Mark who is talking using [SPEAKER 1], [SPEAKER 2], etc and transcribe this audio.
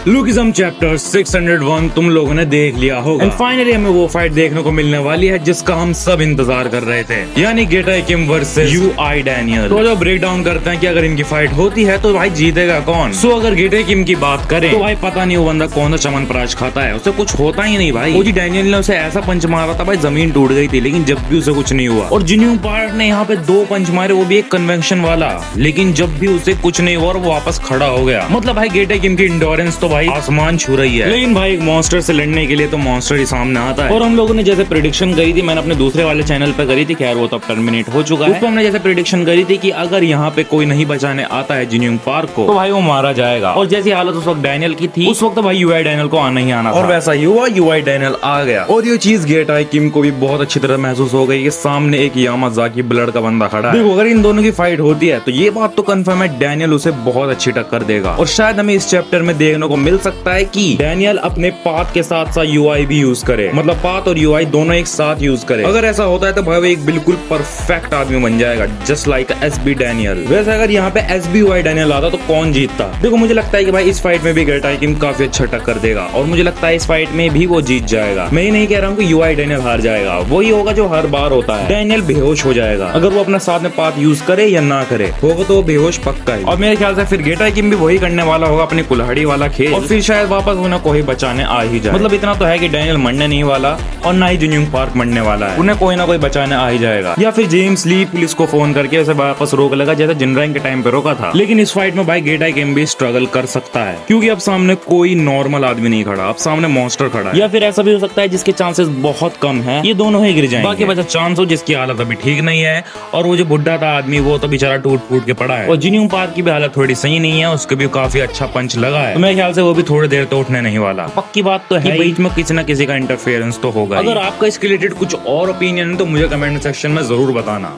[SPEAKER 1] Lookism chapter 601 तुम लोगों ने देख लिया होगा। एंड फाइनली हमें वो फाइट देखने को मिलने वाली है जिसका हम सब इंतजार कर रहे थे, यानी गेटा किम वर्सेस यूआई डैनियल। तो जो ब्रेक डाउन करते हैं कि अगर इनकी फाइट होती है तो भाई जीतेगा कौन। सो अगर गेटा किम की बात करें तो भाई पता नहीं वो बंदा कौन सा चमनप्राश खाता है, उसे कुछ होता ही नहीं भाई। वो जी डैनियल ने उसे ऐसा पंच मारा था भाई जमीन टूट गई थी, लेकिन जब भी उसे कुछ नहीं हुआ। और जिन्यूंग पार्क ने यहाँ पे 2 पंच मारे, वो भी एक कन्वेंशन वाला, लेकिन जब भी उसे कुछ नहीं हुआ और वो वापस खड़ा हो गया। मतलब भाई गेटा किम की इंडोरेंस तो भाई आसमान छू रही है। लेकिन भाई एक मॉन्स्टर से लड़ने के लिए तो मॉन्स्टर ही सामने आता है। और हम लोगों ने जैसे प्रेडिक्शन करी थी, मैंने अपने दूसरे वाले चैनल पे करी थी, खैर वो तो टर्मिनेट हो चुका है। उसको हमने जैसे प्रेडिक्शन करी थी कि अगर यहाँ पे कोई नहीं बचाने आता है जिन्यूंग पार्क को तो भाई वो मारा जाएगा। और जैसी हालत उस वक्त डैनियल की थी, उस वक्त भाई यूआई डैनियल को आना ही आना था। और वैसा ही हुआ, यूआई डैनियल आ गया। और ये चीज गेटा किम को भी बहुत अच्छी तरह महसूस हो गई कि सामने एक यामाज़ाकी ब्लड का बंदा खड़ा है। देखो अगर इन दोनों की फाइट होती है तो ये बात तो कंफर्म है, डैनियल उसे बहुत अच्छी टक्कर देगा। और शायद हमें इस चैप्टर में देखने को मिल सकता है कि डैनियल अपने पाथ के साथ साथ यूआई भी यूज करे, मतलब पाथ और यूआई दोनों एक साथ यूज करे। अगर ऐसा होता है तो भाई वो एक बिल्कुल परफेक्ट आदमी बन जाएगा, जस्ट लाइक एसबी डैनियल। वैसे अगर यहाँ पे एसबी यूआई डैनियल आता तो कौन जीतता। देखो मुझे लगता है कि भाई इस फाइट में भी गेटा किम काफी अच्छा टक्कर देगा, और मुझे लगता है इस फाइट में भी वो जीत जाएगा। मैं ये नहीं कह रहा हूँ कि यूआई डैनियल हार जाएगा, वही होगा जो हर बार होता है, डैनियल बेहोश हो जाएगा। अगर वो अपना साथ में पाथ यूज करे या ना करे, होगा तो वो बेहोश पक्का है। और मेरे ख्याल से फिर गेटा किम भी वही करने वाला होगा, अपनी कुल्हाड़ी वाला खेल, और फिर शायद वापस उन्हें कोई बचाने आ ही जाए। मतलब इतना तो है कि डैनियल मरने नहीं वाला और ना ही जिन्यूंग पार्क मरने वाला है, उन्हें कोई ना कोई बचाने आ ही जाएगा। या फिर जेम्स ली पुलिस को फोन करके उसे वापस रोक लेगा, जैसे जिनरैंग के टाइम पे रोका था। लेकिन इस फाइट में भाई गेटा किम भी स्ट्रगल कर सकता है, क्योंकि अब सामने कोई नॉर्मल आदमी नहीं खड़ा, अब सामने मॉन्स्टर खड़ा है। या फिर ऐसा भी हो सकता है जिसके चांसेस बहुत कम है ये दोनों ही गिर जाएंगे। बाकी बचा चांस हो जिसकी हालत अभी ठीक नहीं है, और वो जो बुढ़ा था आदमी वो तो बेचारा टूट फूट के पड़ा है। और जिन्यूंग पार्क की भी हालत थोड़ी सही नहीं है, उसको भी काफी अच्छा पंच लगा है, तो मेरे ख्याल से वो भी थोड़ी देर तो उठने नहीं वाला। पक्की बात तो है बीच में किसी न किसी का इंटरफेरेंस तो होगा। अगर आपका इसके रिलेटेड कुछ और ओपिनियन है तो मुझे कमेंट सेक्शन में जरूर बताना।